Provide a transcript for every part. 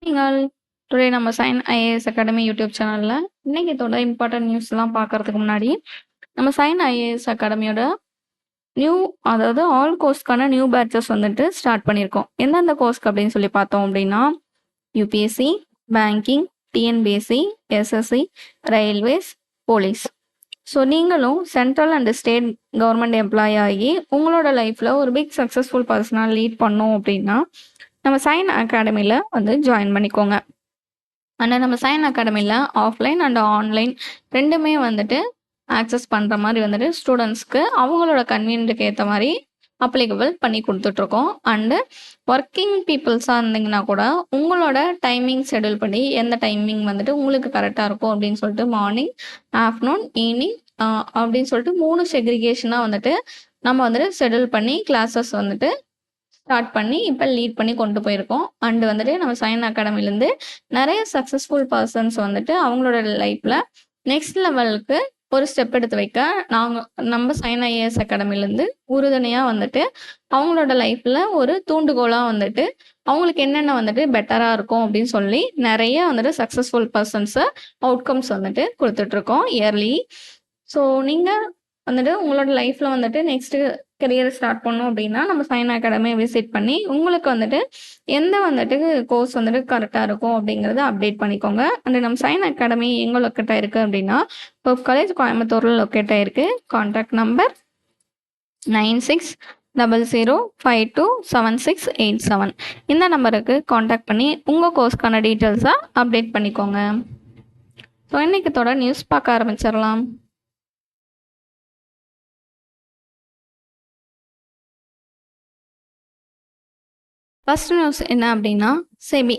நீங்கள் டுடே நம்ம Sign IAS academy YouTube சேனலில் இன்னைக்கு இதோட இம்பார்ட்டன்ட் நியூஸ்லாம் பார்க்கறதுக்கு முன்னாடி நம்ம சைன் ஐஏஎஸ் அகாடமியோட நியூ அதாவது ஆல் கோர்ஸ்க்கான நியூ பேட்சஸ் வந்துட்டு ஸ்டார்ட் பண்ணியிருக்கோம். எந்தெந்த கோர்ஸ்க்கு அப்படின்னு சொல்லி பார்த்தோம் அப்படின்னா UPSC, banking, TNPSC, SSC, railways, police. So நீங்களும் central and state government employee ஆகி உங்களோட லைஃப்பில் ஒரு பிக் சக்ஸஸ்ஃபுல் பர்சனாக லீட் பண்ணோம் அப்படின்னா நம்ம சைன் அகாடமியில் வந்து ஜாயின் பண்ணிக்கோங்க. ஆனால் நம்ம சைன் அகாடமியில் ஆஃப்லைன் அண்ட் ஆன்லைன் ரெண்டுமே வந்துட்டு ஆக்சஸ் பண்ணுற மாதிரி வந்துட்டு ஸ்டூடெண்ட்ஸ்க்கு அவங்களோட கன்வீனியன்ட்டுக்கு ஏற்ற மாதிரி அப்ளிகபிள் பண்ணி கொடுத்துட்ருக்கோம். அண்டு ஒர்க்கிங் பீப்புள்ஸாக இருந்தீங்கன்னா கூட உங்களோட டைமிங் ஷெடியூல் பண்ணி எந்த டைமிங் வந்துட்டு உங்களுக்கு கரெக்டாக இருக்கும் அப்படின்னு சொல்லிட்டு மார்னிங், ஆஃப்டர்நூன், ஈவினிங் அப்படின்னு சொல்லிட்டு 3 செக்ரிகேஷனாக வந்துட்டு நம்ம வந்துட்டு ஷெடியூல் பண்ணி கிளாஸஸ் வந்துட்டு ஸ்டார்ட் பண்ணி இப்போ லீட் பண்ணி கொண்டு போயிருக்கோம். அண்டு வந்துட்டு நம்ம சைன் அகாடமிலேருந்து நிறைய சக்ஸஸ்ஃபுல் பர்சன்ஸ் வந்துட்டு அவங்களோட லைஃப்பில் நெக்ஸ்ட் லெவலுக்கு ஒரு ஸ்டெப் எடுத்து வைக்க நம்ம சைன் ஐஏஎஸ் அகாடமிலேருந்து உறுதுணையாக வந்துட்டு அவங்களோட லைஃப்பில் ஒரு தூண்டுகோலாக வந்துட்டு அவங்களுக்கு என்னென்ன வந்துட்டு பெட்டராக இருக்கும் அப்படின்னு சொல்லி நிறைய வந்துட்டு சக்ஸஸ்ஃபுல் பர்சன்ஸை அவுட்கம்ஸ் வந்துட்டு கொடுத்துட்ருக்கோம் இயர்லி. ஸோ நீங்கள் வந்துட்டு உங்களோட லைஃப்பில் வந்துட்டு நெக்ஸ்ட்டு கெரியர் ஸ்டார்ட் பண்ணோம் அப்படின்னா நம்ம சைன் அகாடமியை விசிட் பண்ணி உங்களுக்கு வந்துட்டு எந்த வந்துட்டு கோர்ஸ் வந்துட்டு கரெக்டாக இருக்கும் அப்படிங்கிறத அப்டேட் பண்ணிக்கோங்க. அண்ட் நம்ம சைன் அகாடமி எங்கே லொக்கேட் ஆயிருக்கு அப்படின்னா பப் காலேஜ் கோயம்புத்தூரில் லொக்கேட் ஆயிருக்கு. Contact number 9600527687. இந்த நம்பருக்கு கான்டாக்ட் பண்ணி உங்கள் கோர்ஸ்க்கான டீட்டெயில்ஸை அப்டேட் பண்ணிக்கோங்க. ஸோ இன்னைக்கு தொடர் நியூஸ் பார்க்க ஆரம்பிச்சிடலாம். ஃபர்ஸ்ட் நியூஸ் என்ன அப்படின்னா செபி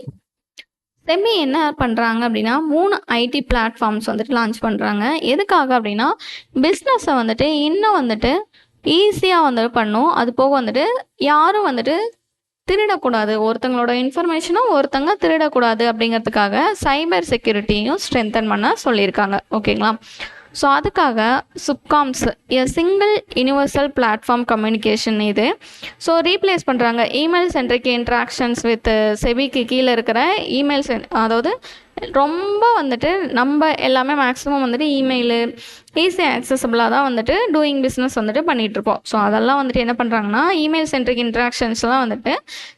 என்ன பண்ணுறாங்க அப்படின்னா 3 ஐடி பிளாட்ஃபார்ம்ஸ் வந்துட்டு லான்ச் பண்ணுறாங்க. எதுக்காக அப்படின்னா பிஸ்னஸை வந்துட்டு இன்னும் வந்துட்டு ஈஸியாக வந்துட்டு பண்ணும். அது போக வந்துட்டு யாரும் வந்துட்டு திருடக்கூடாது, ஒருத்தங்களோட இன்ஃபர்மேஷனும் ஒருத்தங்க திருடக்கூடாது அப்படிங்கிறதுக்காக சைபர் செக்யூரிட்டியும் ஸ்ட்ரென்தன் பண்ண சொல்லியிருக்காங்க. ஓகேங்களா? ஸோ அதுக்காக சுப்காம்ஸ் சிங்கிள் யூனிவர்சல் பிளாட்ஃபார்ம் கம்யூனிகேஷன் இது ஸோ ரீப்ளேஸ் பண்ணுறாங்க இமெயில் சென்ட்ரிக் இன்ட்ராக்ஷன்ஸ் வித் செபிக்கு கீழே இருக்கிற இமெயில் அதாவது ரொம்ப வந்துட்டு நம்ம எல்லாமே மேக்ஸிமம் வந்துட்டு இமெயிலு ஈஸியாக ஆக்சசபிளாக தான் வந்துட்டு டூயிங் பிஸ்னஸ் வந்துட்டு பண்ணிகிட்ருப்போம். ஸோ அதெல்லாம் வந்துட்டு என்ன பண்ணுறாங்கன்னா இமெயில் சென்ட்ரிக் இன்ட்ராக்ஷன்ஸ்லாம் வந்துட்டு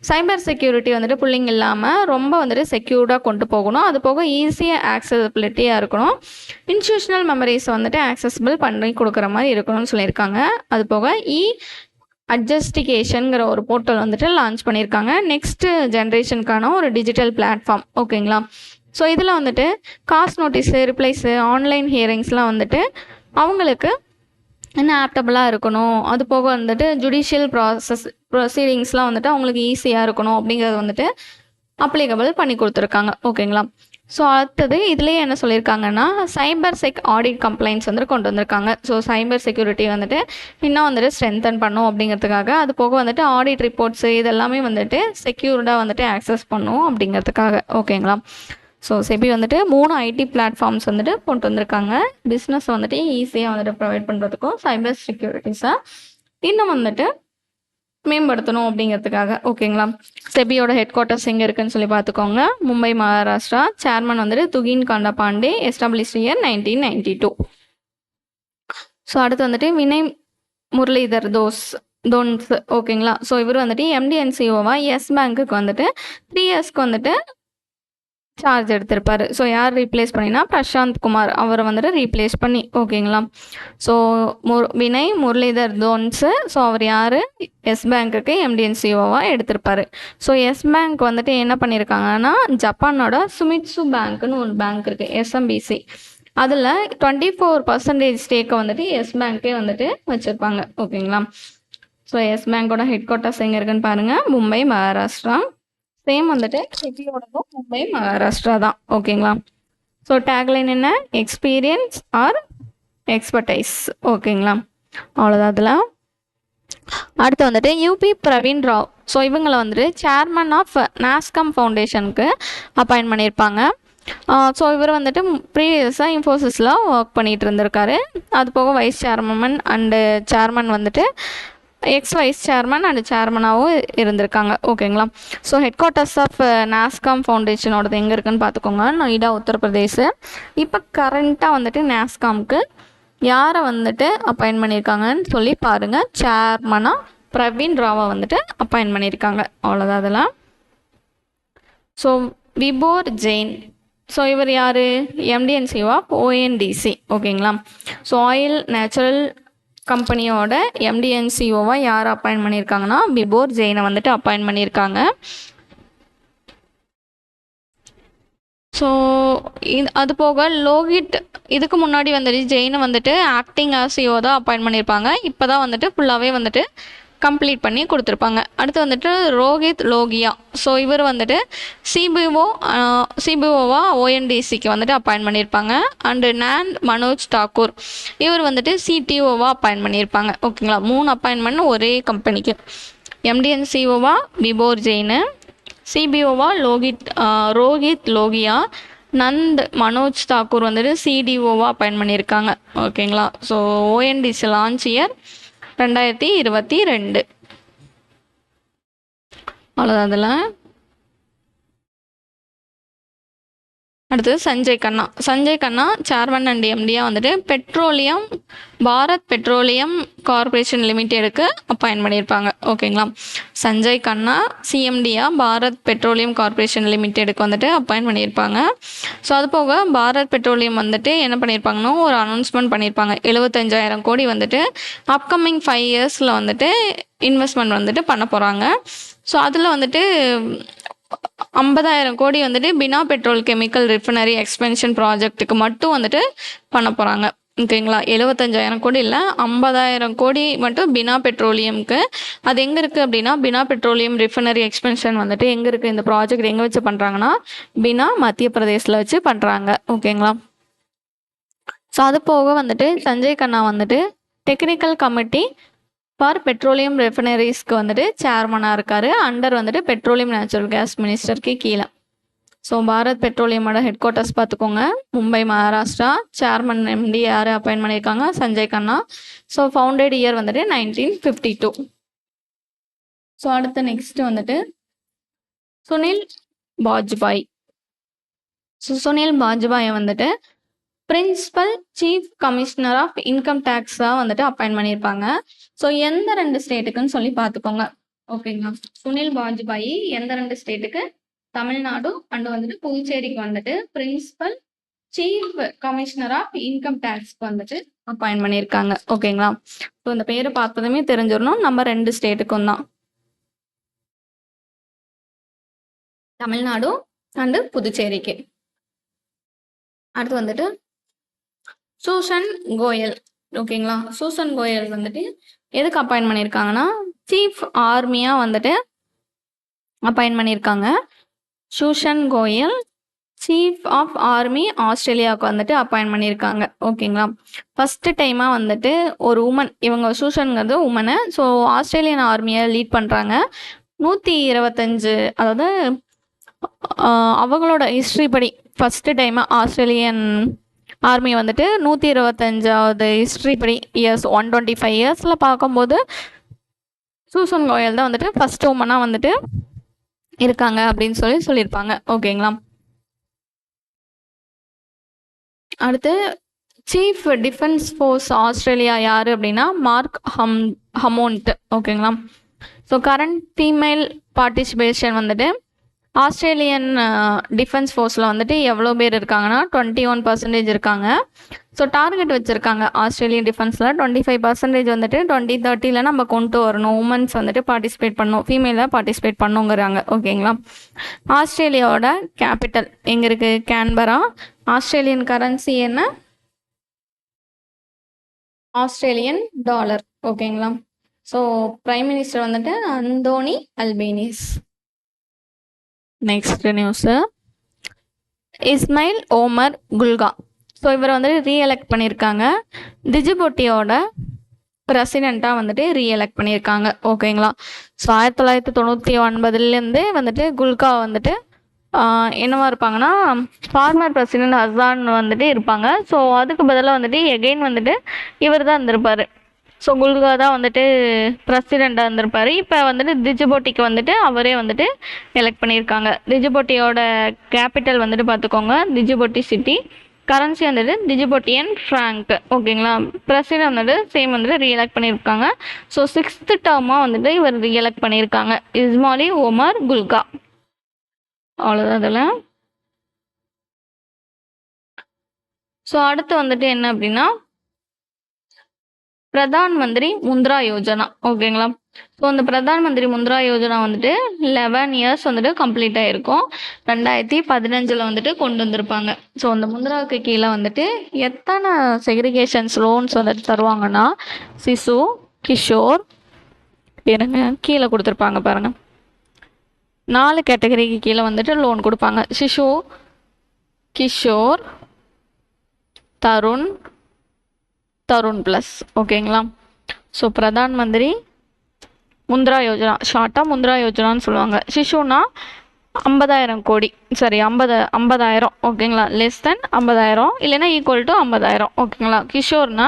சைபர் செக்யூரிட்டி வந்துட்டு புல்லிங் இல்லாமல் ரொம்ப வந்துட்டு செக்யூர்டாக கொண்டு போகணும். அது போக ஈஸியாக ஆக்சசபிலிட்டியாக இருக்கணும். இன்ஸ்டியூஷனல் மெமரிஸ் வந்துட்டு ஆக்சசபிள் பண்ணி கொடுக்குற மாதிரி இருக்கணும்னு சொல்லியிருக்காங்க. அது போக அட்ஜஸ்டிகேஷனுங்கிற ஒரு போர்ட்டல் வந்துட்டு லான்ச் பண்ணியிருக்காங்க. நெக்ஸ்ட்டு ஜென்ரேஷனுக்கான ஒரு டிஜிட்டல் பிளாட்ஃபார்ம். ஓகேங்களா? ஸோ இதில் வந்துட்டு காஸ்ட் நோட்டீஸு, ரிப்ளைஸு, ஆன்லைன் ஹியரிங்ஸ்லாம் வந்துட்டு அவங்களுக்கு என்ன ஆப்டபுளாக இருக்கணும். அது போக வந்துட்டு ஜுடிஷியல் ப்ரொசீடிங்ஸ்லாம் வந்துட்டு அவங்களுக்கு ஈஸியாக இருக்கணும் அப்படிங்கிறது வந்துட்டு அப்ளிகபிள் பண்ணி கொடுத்துருக்காங்க. ஓகேங்களா? ஸோ அடுத்தது இதுலேயே என்ன சொல்லியிருக்காங்கன்னா சைபர் செக் ஆடிட் கம்ப்ளைண்ட்ஸ் வந்துட்டு கொண்டு வந்திருக்காங்க. ஸோ சைபர் செக்யூரிட்டி வந்துட்டு இன்னும் வந்துட்டு ஸ்ட்ரென்தன் பண்ணும் அப்படிங்கிறதுக்காக, அது போக வந்துட்டு ஆடிட் ரிப்போர்ட்ஸு இதெல்லாமே வந்துட்டு செக்யூர்டாக வந்துட்டு ஆக்சஸ் பண்ணும் அப்படிங்கிறதுக்காக. ஓகேங்களா? ஸோ செபி வந்துட்டு 3 ஐடி பிளாட்ஃபார்ம்ஸ் வந்துட்டு கொண்டு வந்திருக்காங்க. பிஸ்னஸ் வந்துட்டு ஈஸியாக வந்துட்டு ப்ரொவைட் பண்ணுறதுக்கும் சைபர் செக்யூரிட்டிஸை இன்னும் வந்துட்டு மேம்படுத்தணும் அப்படிங்கிறதுக்காக. ஓகேங்களா? செபியோட ஹெட் குவார்ட்டர்ஸ் எங்கே இருக்குன்னு சொல்லி பார்த்துக்கோங்க. மும்பை, மகாராஷ்டிரா. சேர்மன் வந்துட்டு துகின் காண்டா பாண்டே, எஸ்டாப்ளிஷ் இயர் 1992. ஸோ அடுத்து வந்துட்டு வினய் முரளிதர் தோன்ஸ். ஓகேங்களா? ஸோ இவர் வந்துட்டு எம்டிஎன்சிஓவா எஸ் பேங்க்குக்கு வந்துட்டு 3 இயர்ஸ்க்கு வந்துட்டு சார்ஜ் எடுத்திருப்பாரு. ஸோ யார் ரீப்ளேஸ் பண்ணினா பிரசாந்த் குமார் அவரை வந்துட்டு ரீப்ளேஸ் பண்ணி. ஓகேங்களா? ஸோ வினய் முரளிதர் தோன்ஸு. ஸோ அவர் யார் எஸ் பேங்க்குக்கு எம்டிஎன்சிஓவாக எடுத்திருப்பாரு. ஸோ எஸ் பேங்க் வந்துட்டு என்ன பண்ணியிருக்காங்கன்னா ஜப்பானோட சுமிட்சு பேங்க்குன்னு ஒரு பேங்க் இருக்குது, எஸ்எம்பிசி. அதில் 24% ஸ்டேக்கை வந்துட்டு எஸ் பேங்க்கே வந்துட்டு வச்சுருப்பாங்க. ஓகேங்களா? ஸோ எஸ் பேங்கோட ஹெட் குவார்ட்டர்ஸ் எங்கே இருக்குன்னு பாருங்கள், மும்பை, மகாராஷ்டிரா. சேம் வந்துட்டு செபியோடதும் மும்பை, மகாராஷ்டிரா தான். ஓகேங்களா? ஸோ டேக்லைன் என்ன, எக்ஸ்பீரியன்ஸ் ஆர் எக்ஸ்பர்டைஸ். ஓகேங்களா? அவ்வளோதான். அதில் அடுத்து வந்துட்டு யூபி பிரவீன் ராவ். ஸோ இவங்களை வந்துட்டு சேர்மன் ஆஃப் நாஸ்கம் ஃபவுண்டேஷனுக்கு அப்பாயின்ட் பண்ணியிருப்பாங்க. ஸோ இவர் வந்துட்டு ப்ரீவியஸாக இன்ஃபோசிஸில் ஒர்க் பண்ணிகிட்டு இருந்திருக்காரு. அது போக வைஸ் சேர்மன் அண்டு சேர்மன் வந்துட்டு எக்ஸ் வைஸ் சேர்மன் அண்ட் சேர்மனாகவும் இருந்திருக்காங்க. ஓகேங்களா. So headquarters of NASSCOM ஃபவுண்டேஷனோடது எங்கே இருக்குன்னு பார்த்துக்கோங்க, நொய்டா உத்தரப்பிரதேஷ். இப்போ கரண்ட்டாக வந்துட்டு நாஸ்காம்க்கு யாரை வந்துட்டு அப்பாயின்ட் பண்ணியிருக்காங்கன்னு சொல்லி பாருங்கள். சேர்மனாக பிரவீன் ராவை வந்துட்டு அப்பாயின்ட் பண்ணியிருக்காங்க. அவ்வளோதான் அதெல்லாம். ஸோ விபோர் ஜெயின், ஸோ இவர் யார், எம்டிஎன்சி ஆஃப் ஓஎன்டிசி. ஓகேங்களா. ஸோ ஆயில் நேச்சுரல் கம்பெனியோட எம்டிஎன்சிஓவாக யார் அப்பாயின்ட் பண்ணியிருக்காங்கன்னா விபோர் ஜெயினை வந்துட்டு அப்பாயின்ட் பண்ணியிருக்காங்க. ஸோ அது போக லோகித் இதுக்கு முன்னாடி வந்துட்டு ஜெயினை வந்துட்டு ஆக்டிங் சிஓ தான் அப்பாயின்ட் பண்ணியிருப்பாங்க. இப்போ தான் வந்துட்டு ஃபுல்லாகவே வந்துட்டு கம்ப்ளீட் பண்ணி கொடுத்துருப்பாங்க. அடுத்து வந்துட்டு ரோஹித் லோகியா, ஸோ இவர் வந்துட்டு சிபிஓவா ஓஎன்டிசிக்கு வந்துட்டு அப்பாயின்ட் பண்ணியிருப்பாங்க. அண்டு நேண்ட் மனோஜ் தாக்கூர், இவர் வந்துட்டு சிடிஓவா அப்பாயின்ட் பண்ணியிருப்பாங்க. ஓகேங்களா. 3 அப்பாயின்மெண்ட் ஒரே கம்பெனிக்கு. எம்டிஎன்சிஓவா விபோர் ஜெயின், சிபிஓவா ரோஹித் லோகியா, நந்த் மனோஜ் தாக்கூர் வந்துட்டு சிடிஓவா அப்பாயின்ட் பண்ணியிருக்காங்க. ஓகேங்களா. So ONDC launch year 2022. அவ்வளோதான் அதில். அடுத்தது சஞ்சய் கண்ணா சேர்மன் அண்ட் எம்டியாக வந்துட்டு பாரத் பெட்ரோலியம் கார்பரேஷன் லிமிடெடுக்கு அப்பாயின்ட் பண்ணியிருப்பாங்க. ஓகேங்களா. சஞ்சய் கண்ணா சிஎம்டியாக பாரத் பெட்ரோலியம் கார்பரேஷன் லிமிடெடுக்கு வந்துட்டு அப்பாயின்ட் பண்ணியிருப்பாங்க. ஸோ அது போக பாரத் பெட்ரோலியம் வந்துட்டு என்ன பண்ணியிருப்பாங்கன்னா ஒரு அனௌன்ஸ்மெண்ட் பண்ணியிருப்பாங்க. 75,000 கோடி வந்துட்டு அப்கமிங் 5 இயர்ஸில் வந்துட்டு இன்வெஸ்ட்மெண்ட் வந்துட்டு பண்ண போகிறாங்க. ஸோ அதில் வந்துட்டு 50,000 கோடி வந்துட்டு பினா பெட்ரோல் கெமிக்கல் ரிஃபைனரி எக்ஸ்பென்ஷன் ப்ராஜெக்ட்டுக்கு மட்டும் வந்துட்டு பண்ண போகிறாங்க. ஓகேங்களா. 75,000 கோடி இல்லை, 50,000 கோடி மட்டும் பினா பெட்ரோலியம்க்கு. அது எங்கே இருக்குது அப்படின்னா பினா பெட்ரோலியம் ரிஃபைனரி எக்ஸ்பென்ஷன் வந்துட்டு எங்கே இருக்குது, இந்த ப்ராஜெக்ட் எங்கே வச்சு பண்ணுறாங்கன்னா பினா மத்திய பிரதேசில் வச்சு பண்ணுறாங்க. ஓகேங்களா. ஸோ அது போக வந்துட்டு சஞ்சய் கண்ணா வந்துட்டு டெக்னிக்கல் கமிட்டி ஃபார் பெட்ரோலியம் ரெஃபைனரிஸ்க்கு வந்துட்டு சேர்மனாக இருக்கார். அண்டர் வந்துட்டு பெட்ரோலியம் நேச்சுரல் கேஸ் மினிஸ்டருக்கு கீழே. ஸோ பாரத் பெட்ரோலியமோட ஹெட் குவார்ட்டர்ஸ் பார்த்துக்கோங்க, மும்பை மகாராஷ்டிரா. சேர்மன் எம்டி யார் அப்பாயின்ட் பண்ணியிருக்காங்க, Sanjay Khanna. So founded year வந்துட்டு 1952. ஸோ அடுத்து நெக்ஸ்ட் வந்துட்டு சுனில் பாஜ்பாய். ஸோ சுனில் பாஜ்பாயை வந்துட்டு principal chief commissioner of income டேக்ஸாக வந்துட்டு அப்பாயின்ட் பண்ணியிருப்பாங்க. ஸோ எந்த 2 ஸ்டேட்டுக்குன்னு சொல்லி பார்த்துக்கோங்க. ஓகேங்களா. சுனில் பாஜ்பாய் எந்த 2 ஸ்டேட்டுக்கு, தமிழ்நாடு அண்ட் வந்துட்டு புதுச்சேரிக்கு வந்துட்டு principal chief commissioner of income டேக்ஸ்க்கு வந்துட்டு அப்பாயின்ட் பண்ணியிருக்காங்க. ஓகேங்களா. ஸோ இந்த பேரை பார்த்ததுமே தெரிஞ்சிடணும், நம்ம 2 ஸ்டேட்டுக்கும் தான், தமிழ்நாடு அண்டு புதுச்சேரிக்கு. அடுத்து வந்துட்டு சூசன் கோயல். ஓகேங்களா. சூசன் கோயல் வந்துட்டு எதுக்கு அப்பாயின்ட் பண்ணியிருக்காங்கன்னா சீஃப் ஆர்மியாக வந்துட்டு அப்பாயின்ட் பண்ணியிருக்காங்க. Susan Coyle chief of army ஆஸ்திரேலியாவுக்கு வந்துட்டு அப்பாயின்ட் பண்ணியிருக்காங்க. ஓகேங்களா. ஃபஸ்ட்டு டைமாக வந்துட்டு ஒரு உமன், இவங்க சூசன்கிறது உமனு. ஸோ ஆஸ்திரேலியன் ஆர்மியை லீட் பண்ணுறாங்க. 125, அதாவது அவங்களோட ஹிஸ்ட்ரி படி ஃபஸ்ட்டு டைமாக ஆஸ்திரேலியன் ஆர்மி வந்துட்டு 125வது ஹிஸ்ட்ரி படி இயர்ஸ் 125 இயர்ஸில் பார்க்கும்போது சூசன் கோயல் தான் வந்துட்டு ஃபஸ்ட் உமனாக வந்துட்டு இருக்காங்க அப்படின்னு சொல்லியிருப்பாங்க. ஓகேங்களா. அடுத்து சீஃப் டிஃபென்ஸ் ஃபோர்ஸ் ஆஸ்திரேலியா யார் அப்படின்னா மார்க் ஹமோண்ட். ஓகேங்களா. ஸோ கரண்ட் ஃபீமேல் பார்ட்டிசிபேஷன் வந்துட்டு ஆஸ்திரேலியன் டிஃபென்ஸ் ஃபோர்ஸில் வந்துட்டு எவ்வளோ பேர் இருக்காங்கன்னா 21% இருக்காங்க. ஸோ டார்கெட் வச்சுருக்காங்க ஆஸ்திரேலியன் டிஃபென்ஸில் 25% வந்துட்டு 2030 நம்ம கொண்டு வரணும், உமன்ஸ் வந்துட்டு பார்ட்டிசிபேட் பண்ணணும், ஃபீமேலாக பார்ட்டிசிபேட் பண்ணுங்கிறாங்க. ஓகேங்களா. ஆஸ்திரேலியாவோட கேபிட்டல் எங்கே இருக்குது, கேன்பரா. ஆஸ்திரேலியன் கரன்சி என்ன, ஆஸ்திரேலியன் டாலர். ஓகேங்களா. ஸோ பிரைம் மினிஸ்டர் வந்துட்டு Anthony Albanese. Next news Ismail Omar Guelleh. So இவர் வந்துட்டு ரீஎலெக்ட் பண்ணியிருக்காங்க. டிஜிபோட்டியோட பிரசிடெண்ட்டாக வந்துட்டு ரீஎலெக்ட் பண்ணியிருக்காங்க. ஓகேங்களா. ஸோ 1999 வந்துட்டு குல்கா வந்துட்டு என்னவா இருப்பாங்கன்னா ஃபார்மர் பிரசிடெண்ட் ஹசான் வந்துட்டு இருப்பாங்க. ஸோ அதுக்கு பதிலாக வந்துட்டு எகெயின் வந்துட்டு இவர் தான் இருந்திருப்பார். ஸோ குல்கா தான் வந்துட்டு பிரசிடெண்ட்டாக இருந்திருப்பார். இப்போ வந்துட்டு டிஜிபோட்டிக்கு வந்துட்டு அவரே வந்துட்டு எலெக்ட் பண்ணியிருக்காங்க. டிஜிபோட்டியோட கேபிட்டல் வந்துட்டு பார்த்துக்கோங்க, டிஜிபோட்டி சிட்டி. கரன்சி வந்துட்டு டிஜிபோட்டியன் ஃப்ராங்க். ஓகேங்களா. பிரசிடெண்ட் வந்துட்டு சேம் வந்துட்டு ரீஎலெக்ட் பண்ணியிருக்காங்க. ஸோ 6th டேர்மாக வந்துட்டு இவர் ரீஎலெக்ட் பண்ணியிருக்காங்க, இஸ்மாலி ஒமர் குல்கா. அவ்வளோதான் இதில். ஸோ அடுத்து வந்துட்டு என்ன அப்படின்னா பிரதான் மந்திரி முத்ரா யோஜனா. ஓகேங்களா. ஸோ அந்த பிரதான் மந்திரி முத்ரா யோஜனா வந்துட்டு 11 இயர்ஸ் வந்துட்டு கம்ப்ளீட் ஆகிருக்கும். 2015 வந்துட்டு கொண்டு வந்திருப்பாங்க. ஸோ அந்த முத்ராவுக்கு கீழே வந்துட்டு எத்தனை செக்ரிகேஷன்ஸ் லோன்ஸ் வந்துட்டு தருவாங்கன்னா, சிசு, கிஷோர், இருங்க கீழே கொடுத்துருப்பாங்க பாருங்கள், 4 கேட்டகரிக்கு கீழே வந்துட்டு லோன் கொடுப்பாங்க. சிசு, கிஷோர், தருண், தருண் ப்ளஸ். ஓகேங்களா. ஸோ பிரதான் மந்திரி முத்ரா யோஜனா, ஷார்ட்டாக முத்ரா யோஜனான்னு சொல்லுவாங்க. சிசுனா 50,000 கோடி, சரி 50,000. ஓகேங்களா. லெஸ் தென் 50,000 இல்லைன்னா ஈக்குவல் டு 50,000. ஓகேங்களா. கிஷோர்னா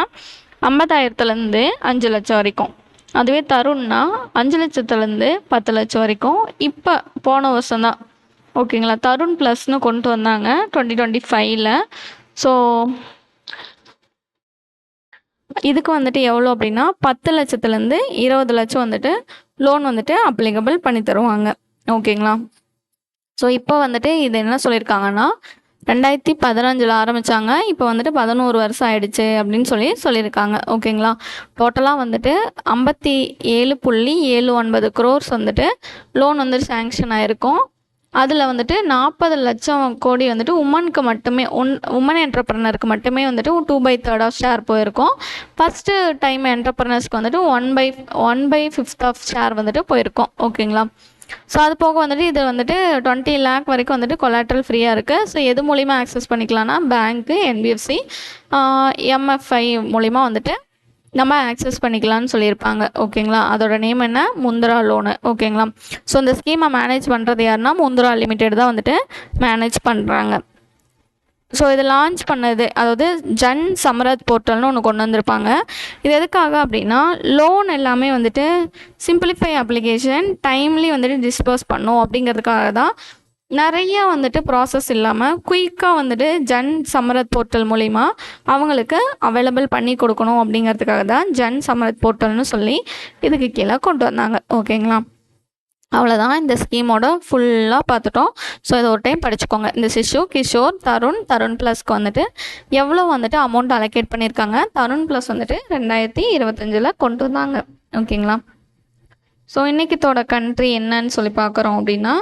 50,000லேருந்து 5 லட்சம் வரைக்கும். அதுவே தருண்னா 5 லட்சத்துலேருந்து 10 லட்சம் வரைக்கும். இப்போ போன வருஷம் தான் ஓகேங்களா தருண் ப்ளஸ்னு கொண்டு வந்தாங்க 2025ல். ஸோ இதுக்கு வந்துட்டு எவ்வளோ அப்படின்னா 10 லட்சத்துலேருந்து 20 லட்சம் வந்துட்டு லோன் வந்துட்டு அப்ளிகபிள் பண்ணி தருவாங்க. ஓகேங்களா. ஸோ இப்போ வந்துட்டு இது என்ன சொல்லியிருக்காங்கன்னா 2015 ஆரம்பித்தாங்க, இப்போ வந்துட்டு 11 வருஷம் ஆயிடுச்சு அப்படின்னு சொல்லியிருக்காங்க. ஓகேங்களா. டோட்டலாக வந்துட்டு 57.79 crores வந்துட்டு லோன் வந்துட்டு சேங்ஷன் ஆகிருக்கும். அதில் வந்துட்டு 40 லட்சம் கோடி வந்துட்டு உமனுக்கு மட்டுமே, உமன் என்டர்பிரனருக்கு மட்டுமே வந்துட்டு 2/3 ஆஃப் ஷேர் போயிருக்கும். ஃபஸ்ட்டு டைம் என்டர்பிரனர்ஸ்க்கு வந்துட்டு 1/5 ஆஃப் ஷேர் வந்துட்டு போயிருக்கும். ஓகேங்களா. ஸோ அது போக வந்துட்டு இது வந்துட்டு 20 lakh வரைக்கும் வந்துட்டு கொலாட்ரல் ஃப்ரீயாக இருக்குது. ஸோ எது மூலிமா ஆக்சஸ் பண்ணிக்கலாம்னா பேங்க்கு, என்பிஎஃப்சி, எம்எஃப்ஐ மூலிமா வந்துட்டு நம்ம ஆக்சஸ் பண்ணிக்கலாம்னு சொல்லியிருப்பாங்க. ஓகேங்களா. அதோட நேம் என்ன, முத்ரா லோனு. ஓகேங்களா. ஸோ இந்த ஸ்கீமை மேனேஜ் பண்ணுறது யாருன்னா முத்ரா லிமிடெட் தான் வந்துட்டு மேனேஜ் பண்ணுறாங்க. ஸோ இது லான்ச் பண்ணது, அதாவது ஜன் சம்ரத் போர்ட்டல்னு ஒன்று கொண்டு வந்திருப்பாங்க. இது எதுக்காக அப்படின்னா லோன் எல்லாமே வந்துட்டு சிம்பிளிஃபை அப்ளிகேஷன் டைம்லி வந்துட்டு டிஸ்பர்ஸ் பண்ணும் அப்படிங்கிறதுக்காக தான். நிறைய வந்துட்டு ப்ராசஸ் இல்லாமல் குயிக்காக வந்துட்டு ஜன் சம்ரத் போர்ட்டல் மூலிமா அவங்களுக்கு அவைலபிள் பண்ணி கொடுக்கணும் அப்படிங்கிறதுக்காக தான் ஜன் சம்ரத் போர்ட்டல்னு சொல்லி இதுக்கு கீழே கொண்டு வந்தாங்க. ஓகேங்களா. அவ்வளோதான், இந்த ஸ்கீமோட ஃபுல்லாக பார்த்துட்டோம். ஸோ இதை ஒரு டைம் படிச்சுக்கோங்க. இந்த சிசு, கிஷோர், தருண் ப்ளஸ்க்கு வந்துட்டு எவ்வளோ வந்துட்டு அமௌண்ட் அலோகேட் பண்ணியிருக்காங்க. தருண் ப்ளஸ் வந்துட்டு 2025 கொண்டு வந்தாங்க. ஓகேங்களா. ஸோ இன்றைக்கித்தோட கண்ட்ரி என்னன்னு சொல்லி பார்க்குறோம் அப்படின்னா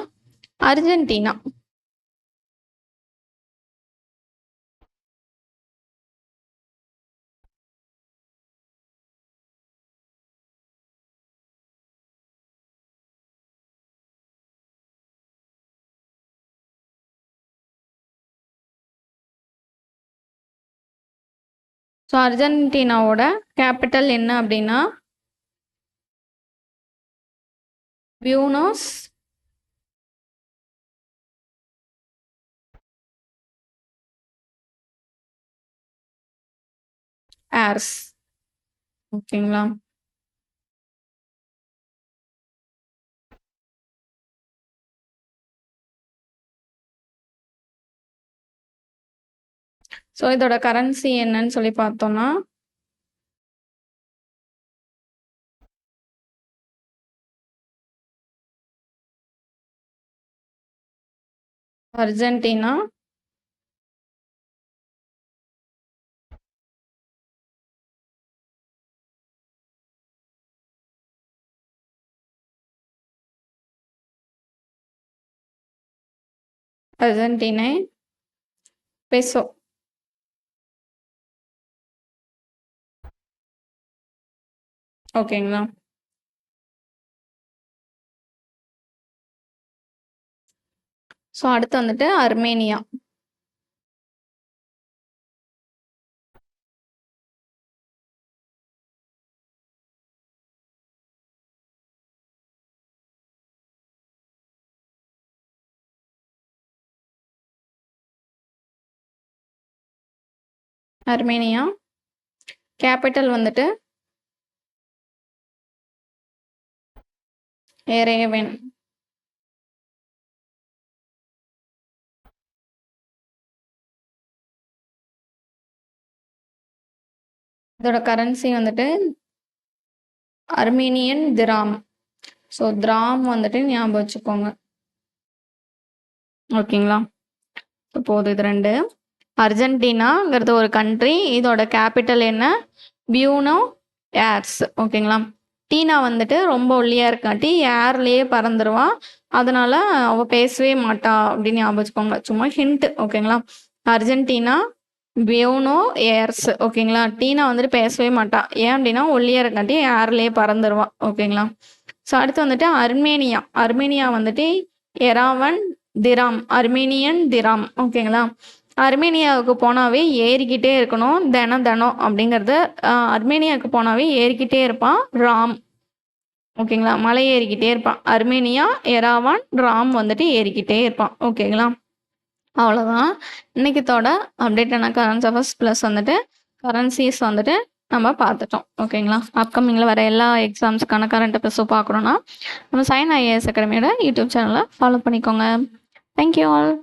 அர்ஜென்டினா. ஸோ அர்ஜென்டினாவோட கேபிட்டல் என்ன அப்படின்னா பியூனோஸ் ஏர்ஸ். ஓகேங்களா. ஸோ இதோட கரன்சி என்னன்னு சொல்லி பார்த்தோம்னா அர்ஜென்டினா அர்ஜென்டினை பெசோ. ஓகேங்களா. ஸோ அடுத்து வந்துட்டு அர்மேனியா. அர்மேனியா கேபிட்டல் வந்துட்டு ஏரேவன். இதோட கரன்சி வந்துட்டு அர்மீனியன் திராம். ஸோ திராம் வந்துட்டு ஞாபகம் வச்சுக்கோங்க. ஓகேங்களா? போதும் இது 2. அர்ஜென்டினாங்கிறது ஒரு கண்ட்ரி. இதோட கேபிட்டல் என்ன? பியூனோ ஏர்ஸ். ஓகேங்களா? டீனா வந்துட்டு ரொம்ப ஒல்லியாக இருக்காட்டி ஏர்லேயே பறந்துருவா. அதனால அவள் பேசவே மாட்டா அப்படின்னு ஞாபகம் வச்சுக்கோங்க. சும்மா ஹிண்ட். ஓகேங்களா? அர்ஜென்டினா பியூனோ ஏர்ஸ். ஓகேங்களா? டீனா வந்துட்டு பேசவே மாட்டா. ஏன் அப்படின்னா ஒல்லியாக இருக்காட்டி ஏர்லேயே பறந்துருவா. ஓகேங்களா? ஸோ அடுத்து வந்துட்டு அர்மேனியா. அர்மேனியா வந்துட்டு எராவன் திராம். Armenian gram. ஓகேங்களா? அர்மேனியாவுக்கு போனாவே ஏறிக்கிட்டே இருக்கணும் தினம் தினம் அப்படிங்கிறது. அர்மேனியாவுக்கு போனாவே ஏறிக்கிட்டே இருப்பான் ராம். ஓகேங்களா? மலை ஏறிக்கிட்டே இருப்பான். அர்மேனியா எராவான் ராம் வந்துட்டு ஏறிக்கிட்டே இருப்பான். ஓகேங்களா? அவ்வளோதான் இன்னைக்குத்தோட அப்டேட்டான கரண்ட் அஃபேர்ஸ் ப்ளஸ் வந்துட்டு கரன்சிஸ் வந்துட்டு நம்ம பார்த்துட்டோம். ஓகேங்களா? அப்கமிங்கில் வர எல்லா எக்ஸாம்ஸுக்கான கரண்ட் அஃபேர்ஸும் பார்க்கணுன்னா நம்ம சைன் ஐஏஎஸ் அகாடமியோட யூடியூப் சேனலை ஃபாலோ பண்ணிக்கோங்க. Thank you all.